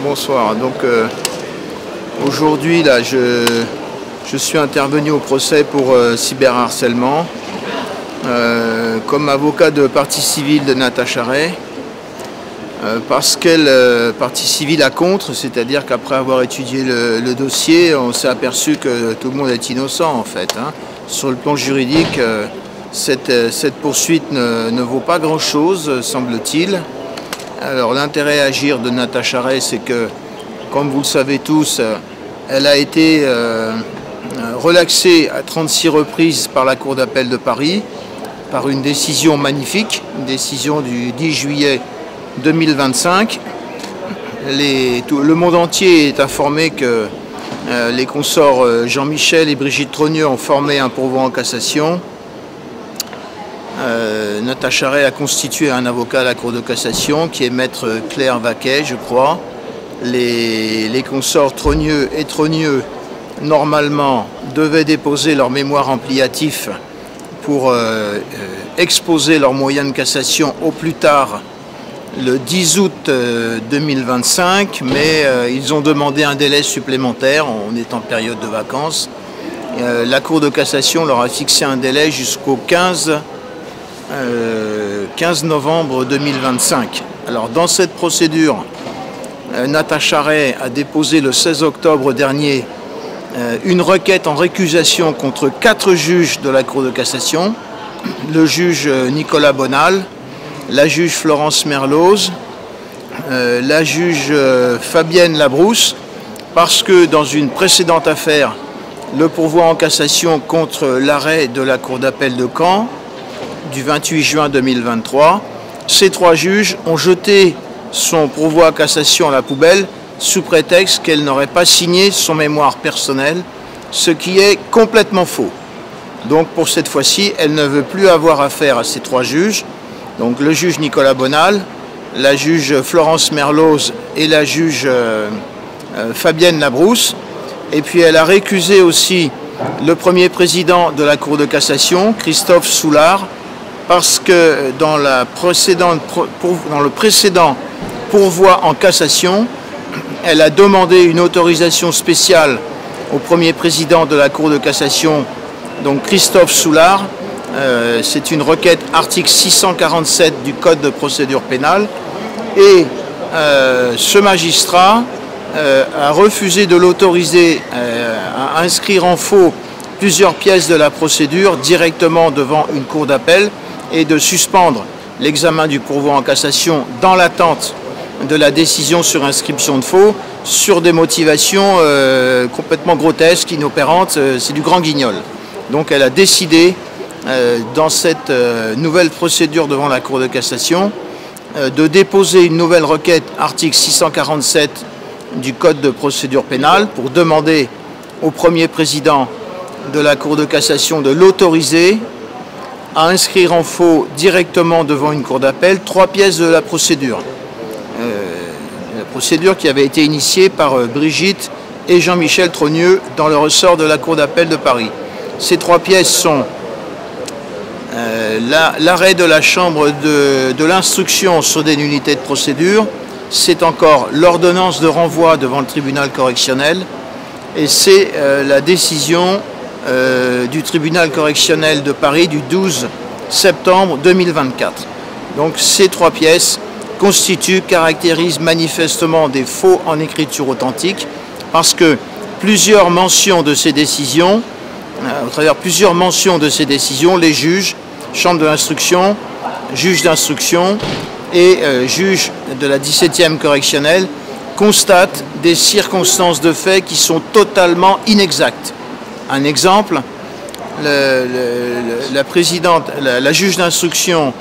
Bonsoir. Donc aujourd'hui là, je suis intervenu au procès pour cyberharcèlement comme avocat de partie civile de Natacha Ray parce qu'elle partie civile à contre, c'est-à-dire qu'après avoir étudié le dossier, on s'est aperçu que tout le monde est innocent en fait. Sur le plan juridique, cette poursuite ne vaut pas grand-chose, semble-t-il. Alors l'intérêt à agir de Natacha Ray, c'est que, comme vous le savez tous, elle a été relaxée à 36 reprises par la Cour d'appel de Paris, par une décision magnifique, une décision du 10 juillet 2025. Le monde entier est informé que les consorts Jean-Michel et Brigitte Trogneux ont formé un pourvoi en cassation. Natacha Ray a constitué un avocat à la Cour de cassation qui est maître Claire Vaquet, je crois. Les consorts Trogneux et Trogneux, normalement, devaient déposer leur mémoire ampliatif pour exposer leurs moyens de cassation au plus tard le 10 août 2025, mais ils ont demandé un délai supplémentaire, on est en période de vacances. La Cour de cassation leur a fixé un délai jusqu'au 15 novembre 2025. Alors dans cette procédure, Natacha Ray a déposé le 16 octobre dernier une requête en récusation contre 4 juges de la Cour de cassation, le juge Nicolas Bonal, la juge Florence Merloz, la juge Fabienne Labrousse, parce que dans une précédente affaire, le pourvoi en cassation contre l'arrêt de la Cour d'appel de Caen du 28 juin 2023, ces 3 juges ont jeté son pourvoi en cassation à la poubelle sous prétexte qu'elle n'aurait pas signé son mémoire personnel, ce qui est complètement faux. Donc pour cette fois-ci, elle ne veut plus avoir affaire à ces 3 juges, donc le juge Nicolas Bonal, la juge Florence Merloz et la juge Fabienne Labrousse. Et puis elle a récusé aussi le premier président de la Cour de cassation, Christophe Soulard, parce que dans le précédent pourvoi en cassation, elle a demandé une autorisation spéciale au premier président de la Cour de cassation, donc Christophe Soulard. C'est une requête article 647 du Code de procédure pénale. Et ce magistrat a refusé de l'autoriser à inscrire en faux plusieurs pièces de la procédure directement devant une cour d'appel et de suspendre l'examen du pourvoi en cassation dans l'attente de la décision sur inscription de faux sur des motivations complètement grotesques, inopérantes. C'est du grand guignol. Donc elle a décidé, dans cette nouvelle procédure devant la Cour de cassation, de déposer une nouvelle requête article 647 du Code de procédure pénale pour demander au premier président de la Cour de cassation de l'autoriser à inscrire en faux directement devant une cour d'appel 3 pièces de la procédure. La procédure qui avait été initiée par Brigitte et Jean-Michel Trogneux dans le ressort de la Cour d'appel de Paris. Ces 3 pièces sont l'arrêt de la chambre de l'instruction sur des nullités de procédure, c'est encore l'ordonnance de renvoi devant le tribunal correctionnel et c'est la décision du tribunal correctionnel de Paris du 12 septembre 2024. Donc ces 3 pièces caractérisent manifestement des faux en écriture authentique parce que plusieurs mentions de ces décisions, au travers plusieurs mentions de ces décisions, les juges, chambre de l'instruction, juge d'instruction et juge de la 17e correctionnelle constatent des circonstances de fait qui sont totalement inexactes. Un exemple, la juge d'instruction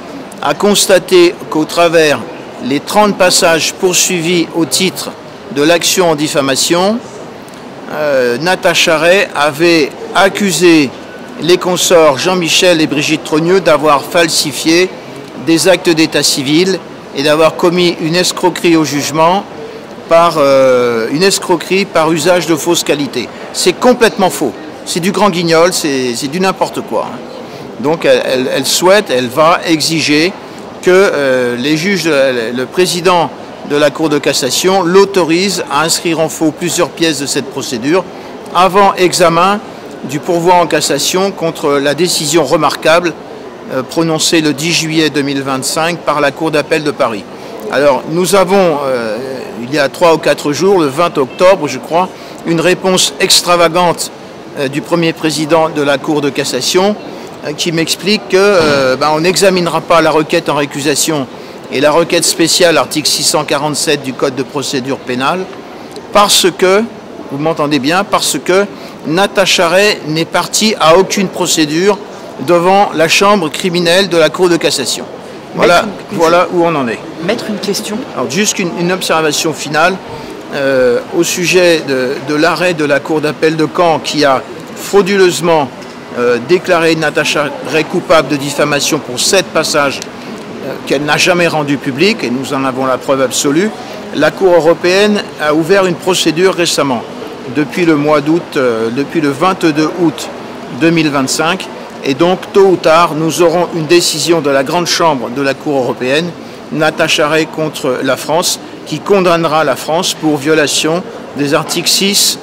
a constaté qu'au travers les 30 passages poursuivis au titre de l'action en diffamation, Natacha Ray avait accusé les consorts Jean-Michel et Brigitte Trogneux d'avoir falsifié des actes d'état civil et d'avoir commis une escroquerie au jugement par usage de fausse qualité. C'est complètement faux. C'est du grand guignol, c'est du n'importe quoi. Donc elle va exiger que les juges, le président de la Cour de cassation l'autorise à inscrire en faux plusieurs pièces de cette procédure avant examen du pourvoi en cassation contre la décision remarquable prononcée le 10 juillet 2025 par la Cour d'appel de Paris. Alors nous avons, il y a 3 ou 4 jours, le 20 octobre je crois, une réponse extravagante du premier président de la Cour de cassation qui m'explique qu'on n'examinera pas la requête en récusation et la requête spéciale, article 647 du Code de procédure pénale, parce que, vous m'entendez bien, parce que Natacha Ray n'est partie à aucune procédure devant la chambre criminelle de la Cour de cassation. Voilà, voilà où on en est. Mettre une question. Alors juste une observation finale au sujet de l'arrêt de la Cour d'appel de Caen qui a frauduleusement déclaré Natacha Ray coupable de diffamation pour 7 passages qu'elle n'a jamais rendu public, et nous en avons la preuve absolue. La Cour européenne a ouvert une procédure récemment, depuis le mois d'août, depuis le 22 août 2025, et donc tôt ou tard, nous aurons une décision de la grande chambre de la Cour européenne, Natacha Ray contre la France, qui condamnera la France pour violation des articles 6,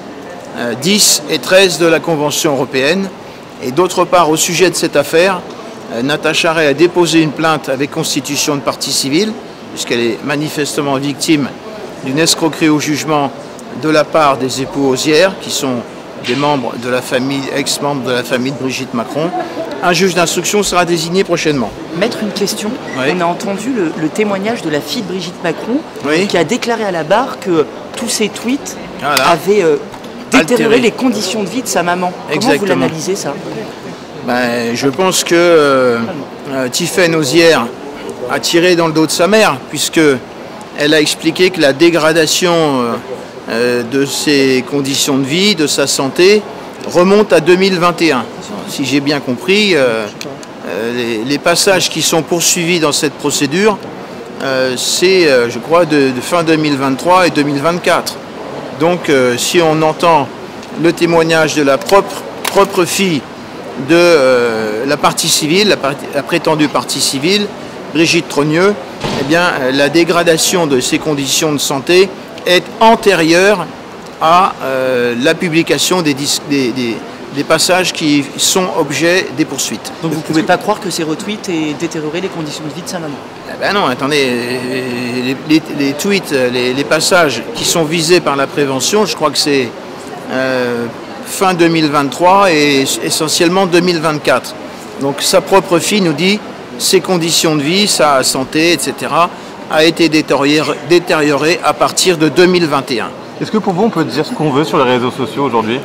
10 et 13 de la Convention européenne. Et d'autre part, au sujet de cette affaire, Natacha Ray a déposé une plainte avec constitution de partie civile, puisqu'elle est manifestement victime d'une escroquerie au jugement de la part des époux Ozière, qui sont des membres de la famille, ex-membres de la famille de Brigitte Macron. Un juge d'instruction sera désigné prochainement. Mettre une question. Oui. On a entendu le témoignage de la fille de Brigitte Macron, Oui. qui a déclaré à la barre que tous ses tweets Voilà. avaient détérioré Altéré. les conditions de vie de sa maman. Comment Exactement. vous l'analysez, ça? Ben, je pense que Tiffaine Ozière a tiré dans le dos de sa mère, puisqu'elle a expliqué que la dégradation de ses conditions de vie, de sa santé, remonte à 2021. Si j'ai bien compris, les passages qui sont poursuivis dans cette procédure, c'est, je crois, de fin 2023 et 2024. Donc, si on entend le témoignage de la propre fille de la partie civile, la prétendue partie civile, Brigitte Trogneux, eh bien, la dégradation de ses conditions de santé est antérieure à la publication des passages qui sont objets des poursuites. Donc vous ne pouvez pas croire que ces retweets aient détérioré les conditions de vie de sa maman? Eh ben non, attendez, les tweets, les passages qui sont visés par la prévention, je crois que c'est fin 2023 et essentiellement 2024. Donc sa propre fille nous dit ses conditions de vie, sa santé, etc. a été détériorée à partir de 2021. Est-ce que pour vous, on peut dire ce qu'on veut sur les réseaux sociaux aujourd'hui?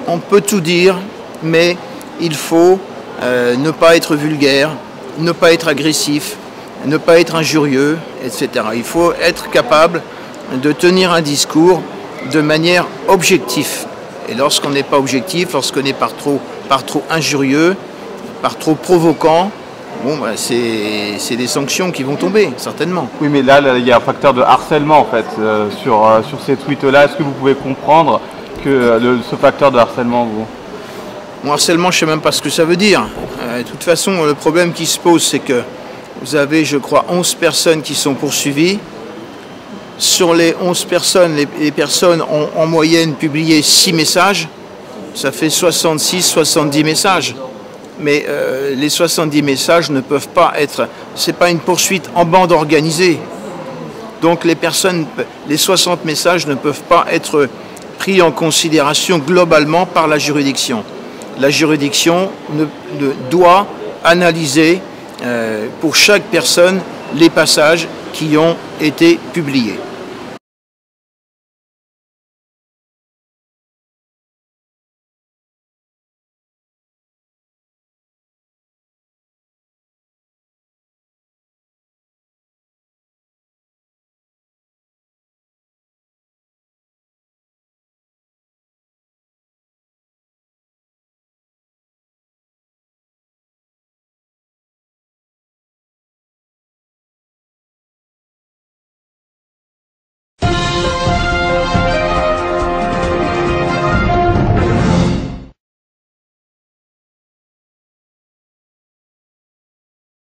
On peut tout dire, mais il faut ne pas être vulgaire, ne pas être agressif, ne pas être injurieux, etc. Il faut être capable de tenir un discours de manière objective. Et lorsqu'on n'est pas objectif, lorsqu'on est par trop injurieux, par trop provoquant, bon, bah, c'est des sanctions qui vont tomber, certainement. Oui, mais là, il y a un facteur de harcèlement, en fait, sur ces tweets-là. Est-ce que vous pouvez comprendre que ce facteur de harcèlement, vous? Mon harcèlement, je ne sais même pas ce que ça veut dire. De toute façon, le problème qui se pose, c'est que vous avez, je crois, 11 personnes qui sont poursuivies. Sur les 11 personnes, les personnes ont en moyenne publié 6 messages. Ça fait 66-70 messages. Mais les 70 messages ne peuvent pas être... Ce n'est pas une poursuite en bande organisée. Donc les 60 messages ne peuvent pas être pris en considération globalement par la juridiction. La juridiction doit analyser pour chaque personne les passages qui ont été publiés.